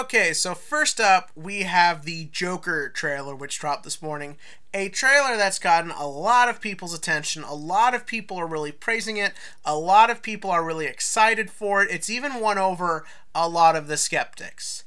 Okay, so first up, we have the Joker trailer, which dropped this morning. A trailer that's gotten a lot of people's attention. A lot of people are really praising it. A lot of people are really excited for it. It's even won over a lot of the skeptics.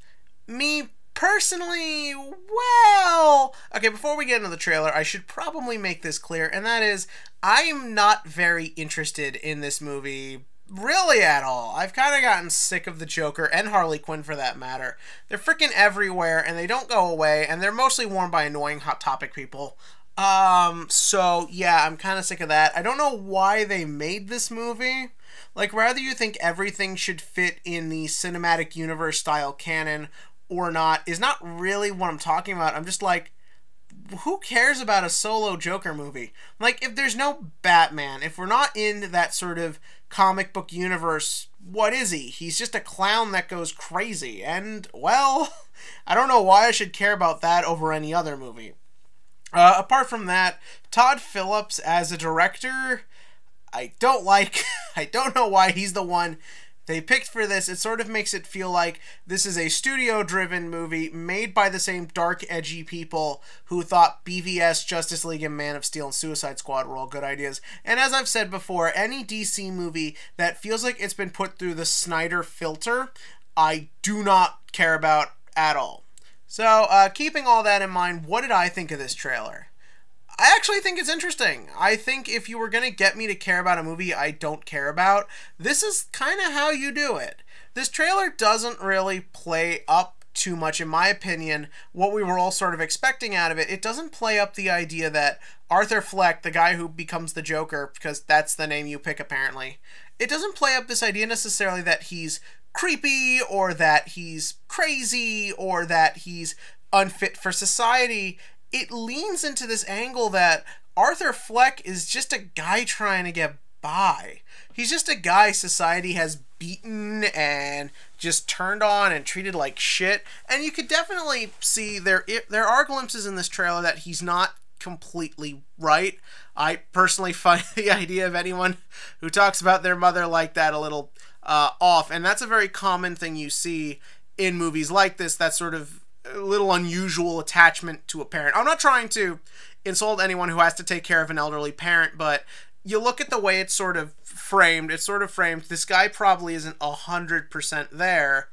Me personally, well... Okay, before we get into the trailer, I should probably make this clear, and that is, I am not very interested in this movie really at all. I've kind of gotten sick of the Joker, and Harley Quinn for that matter. They're freaking everywhere, and they don't go away, and they're mostly worn by annoying Hot Topic people. So yeah, I'm kind of sick of that. I don't know why they made this movie. Like, whether you think everything should fit in the cinematic universe style canon or not is not really what I'm talking about. I'm just like, who cares about a solo Joker movie? Like, if there's no Batman, if we're not in that sort of comic book universe, what is he? He's just a clown that goes crazy. And, well, I don't know why I should care about that over any other movie. Apart from that, Todd Phillips as a director, I don't like. I don't know why he's the one they picked for this. It sort of makes it feel like this is a studio-driven movie made by the same dark, edgy people who thought BVS, Justice League, and Man of Steel and Suicide Squad were all good ideas. And as I've said before, any DC movie that feels like it's been put through the Snyder filter, I do not care about at all. So, keeping all that in mind, what did I think of this trailer? I actually think it's interesting. I think if you were going to get me to care about a movie I don't care about, this is kind of how you do it. This trailer doesn't really play up too much, in my opinion, what we were all sort of expecting out of it. It doesn't play up the idea that Arthur Fleck, the guy who becomes the Joker, because that's the name you pick apparently, it doesn't play up this idea necessarily that he's creepy or that he's crazy or that he's unfit for society. It leans into this angle that Arthur Fleck is just a guy trying to get by. He's just a guy society has beaten and just turned on and treated like shit. And you could definitely see there are glimpses in this trailer that he's not completely right. I personally find the idea of anyone who talks about their mother like that a little off. And that's a very common thing you see in movies like this, that sort of a little unusual attachment to a parent. I'm not trying to insult anyone who has to take care of an elderly parent, but you look at the way it's sort of framed. It's sort of framed, this guy probably isn't 100% there,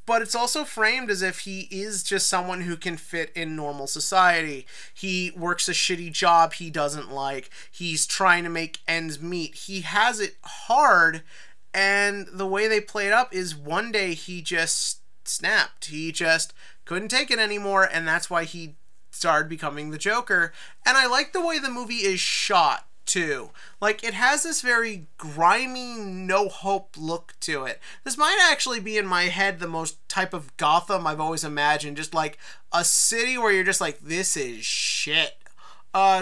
but it's also framed as if he is just someone who can fit in normal society. He works a shitty job he doesn't like. He's trying to make ends meet. He has it hard, and the way they play it up is one day he just snapped. He just couldn't take it anymore, and that's why he started becoming the Joker. And I like the way the movie is shot, too. Like, it has this very grimy, no-hope look to it. This might actually be, in my head, the most type of Gotham I've always imagined. Just, like, a city where you're just like, this is shit.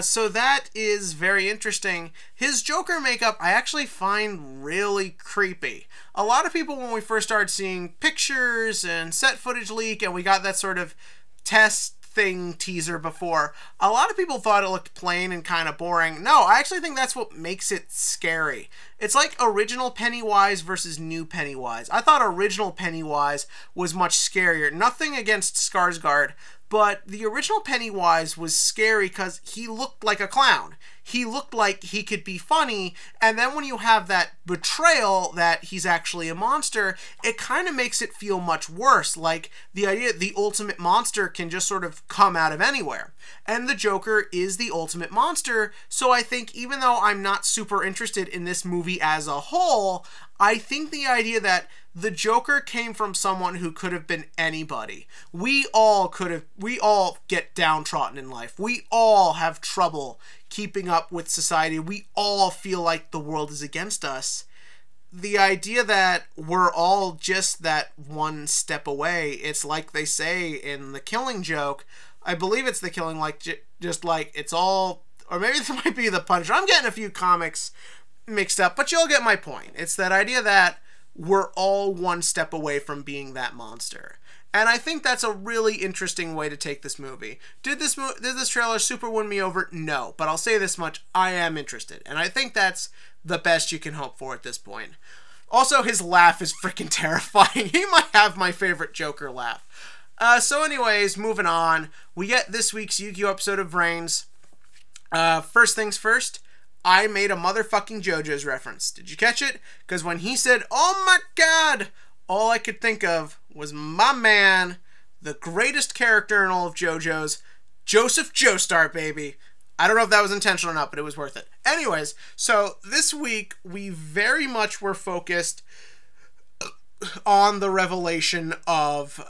So that is very interesting. His Joker makeup I actually find really creepy. A lot of people, when we first started seeing pictures and set footage leak, and we got that sort of test thing teaser before, a lot of people thought it looked plain and kind of boring. No, I actually think that's what makes it scary. It's like original Pennywise versus new Pennywise. I thought original Pennywise was much scarier. Nothing against Skarsgård, but the original Pennywise was scary because he looked like a clown. He looked like he could be funny, and then when you have that betrayal that he's actually a monster, it kind of makes it feel much worse. Like, the idea the ultimate monster can just sort of come out of anywhere. And the Joker is the ultimate monster, so I think even though I'm not super interested in this movie as a whole, I think the idea that the Joker came from someone who could have been anybody. We all get downtrodden in life. We all have trouble keeping up with society. We all feel like the world is against us. The idea that we're all just that one step away, it's like they say in The Killing Joke, I believe it's The Killing, like, just like it's all, or maybe this might be The Punisher. I'm getting a few comics mixed up, but you'll get my point. It's that idea that we're all one step away from being that monster. And I think that's a really interesting way to take this movie. Did this trailer super win me over? No. But I'll say this much, I am interested. And I think that's the best you can hope for at this point. Also, his laugh is freaking terrifying. He might have my favorite Joker laugh. So anyways, moving on. We get this week's Yu-Gi-Oh! Episode of Vrains. First things first, I made a motherfucking JoJo's reference. Did you catch it? Because when he said, "Oh my god," all I could think of was my man, the greatest character in all of JoJo's, Joseph Joestar, baby. I don't know if that was intentional or not, but it was worth it. Anyways, so this week we very much were focused on the revelation of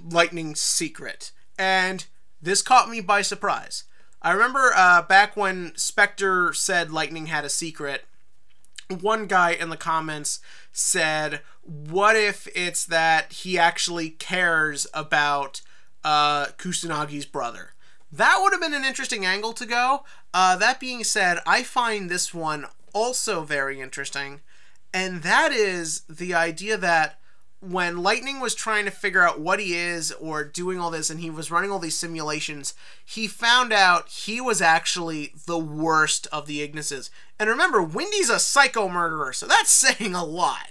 Lightning's secret. And this caught me by surprise. I remember back when Spectre said Lightning had a secret, one guy in the comments said, what if it's that he actually cares about Kusanagi's brother? That would have been an interesting angle to go. That being said, I find this one also very interesting, and that is the idea that when Lightning was trying to figure out what he is or doing all this and he was running all these simulations, he found out he was actually the worst of the Ignises. And remember, Windy's a psycho murderer, so that's saying a lot.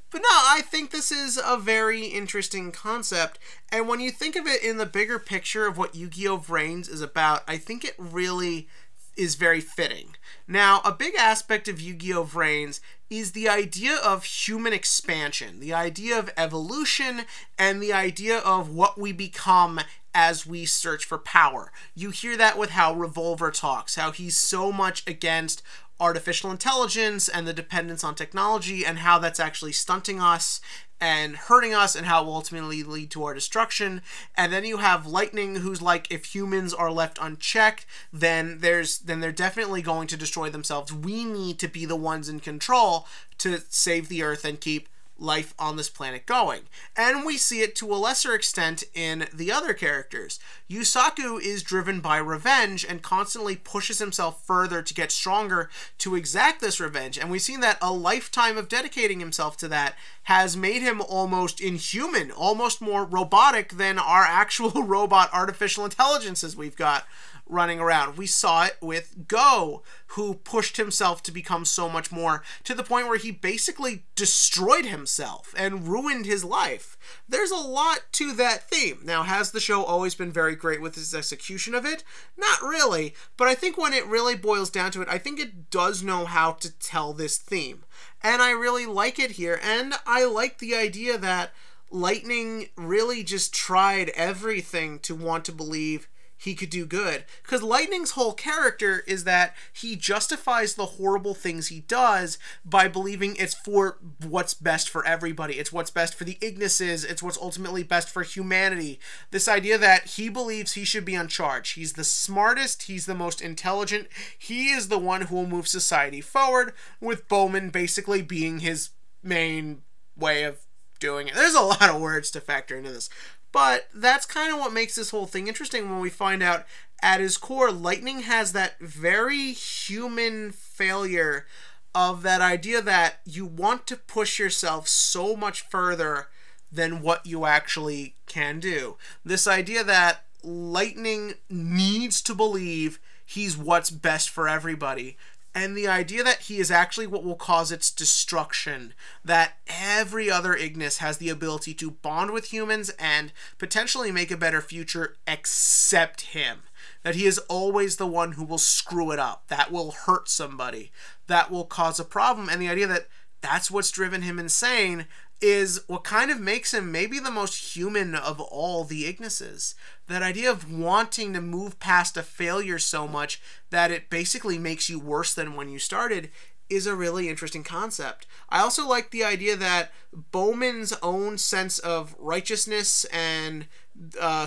But no, I think this is a very interesting concept, and when you think of it in the bigger picture of what Yu-Gi-Oh! Vrains is about, I think it really is very fitting. Now, a big aspect of Yu-Gi-Oh! Vrains is the idea of human expansion, the idea of evolution, and the idea of what we become as we search for power. You hear that with how Revolver talks, how he's so much against artificial intelligence and the dependence on technology and how that's actually stunting us and hurting us and how it will ultimately lead to our destruction. And then you have Lightning, who's like, if humans are left unchecked, then they're definitely going to destroy themselves. We need to be the ones in control to save the Earth and keep life on this planet going. And we see it to a lesser extent in the other characters. Yusaku is driven by revenge and constantly pushes himself further to get stronger to exact this revenge. And we've seen that a lifetime of dedicating himself to that has made him almost inhuman, almost more robotic than our actual robot artificial intelligences we've got running around. We saw it with Go, who pushed himself to become so much more, to the point where he basically destroyed himself and ruined his life. There's a lot to that theme. Now, has the show always been very great with its execution of it? Not really, but I think when it really boils down to it, I think it does know how to tell this theme. And I really like it here, and I like the idea that Lightning really just tried everything to want to believe he could do good. Because Lightning's whole character is that he justifies the horrible things he does by believing it's for what's best for everybody. It's what's best for the Ignises. It's what's ultimately best for humanity. This idea that he believes he should be in charge. He's the smartest. He's the most intelligent. He is the one who will move society forward, with Bowman basically being his main way of doing it. There's a lot of words to factor into this. But that's kind of what makes this whole thing interesting when we find out at his core, Lightning has that very human failure of that idea that you want to push yourself so much further than what you actually can do. This idea that Lightning needs to believe he's what's best for everybody. And the idea that he is actually what will cause its destruction, that every other Ignis has the ability to bond with humans and potentially make a better future except him. That he is always the one who will screw it up, that will hurt somebody, that will cause a problem. And the idea that that's what's driven him insane is what kind of makes him maybe the most human of all the Ignises. That idea of wanting to move past a failure so much that it basically makes you worse than when you started is a really interesting concept. I also like the idea that Bowman's own sense of righteousness and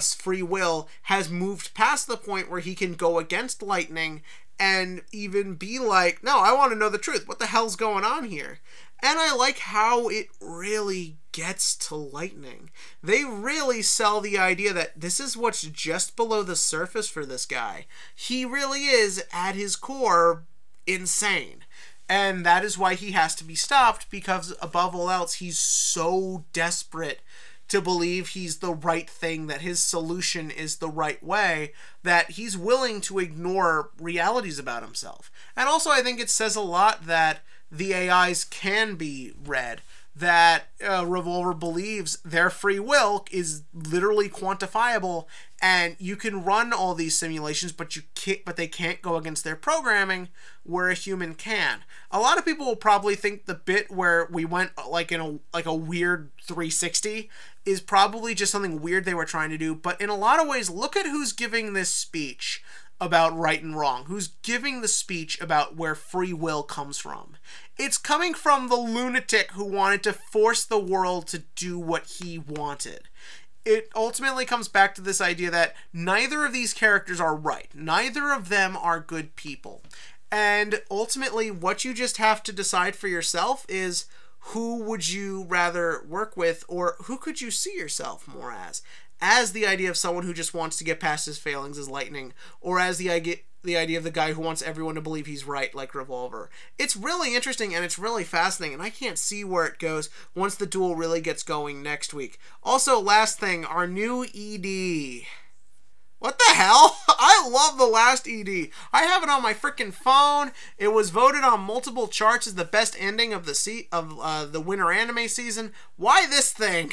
free will has moved past the point where he can go against Lightning and even be like, no, I want to know the truth. What the hell's going on here? And I like how it really gets to Lightning. They really sell the idea that this is what's just below the surface for this guy. He really is, at his core, insane. And that is why he has to be stopped, because above all else, he's so desperate to believe he's the right thing, that his solution is the right way, that he's willing to ignore realities about himself. And also, I think it says a lot that the AIs can be read, that Revolver believes their free will is literally quantifiable, and you can run all these simulations, but they can't go against their programming, where a human can. A lot of people will probably think the bit where we went like in a weird 360 is probably just something weird they were trying to do, but in a lot of ways, look at who's giving this speech about right and wrong, who's giving the speech about where free will comes from. It's coming from the lunatic who wanted to force the world to do what he wanted. It ultimately comes back to this idea that neither of these characters are right. Neither of them are good people. And ultimately, what you just have to decide for yourself is, who would you rather work with, or who could you see yourself more as the idea of someone who just wants to get past his failings as Lightning, or as the idea of the guy who wants everyone to believe he's right, like Revolver. It's really interesting, and it's really fascinating, and I can't see where it goes once the duel really gets going next week. Also, last thing, our new ED. What the hell? I love the last ED. I have it on my freaking phone. It was voted on multiple charts as the best ending of the winter anime season. Why this thing?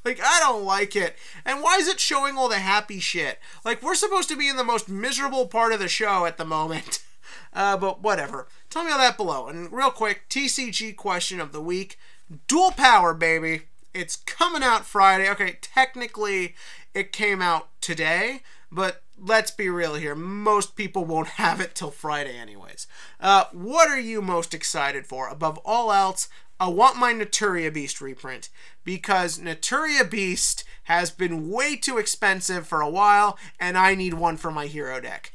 Like, I don't like it. And why is it showing all the happy shit? Like, we're supposed to be in the most miserable part of the show at the moment. But whatever. Tell me all that below. And real quick, TCG question of the week. Dual Power, baby. It's coming out Friday. Okay, technically, it came out today. But let's be real here. Most people won't have it till Friday anyways. What are you most excited for? Above all else, I want my Naturia Beast reprint, because Naturia Beast has been way too expensive for a while, and I need one for my hero deck.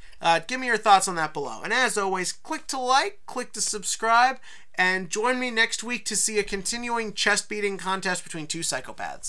Give me your thoughts on that below. And as always, click to like, click to subscribe, and join me next week to see a continuing chest-beating contest between two psychopaths.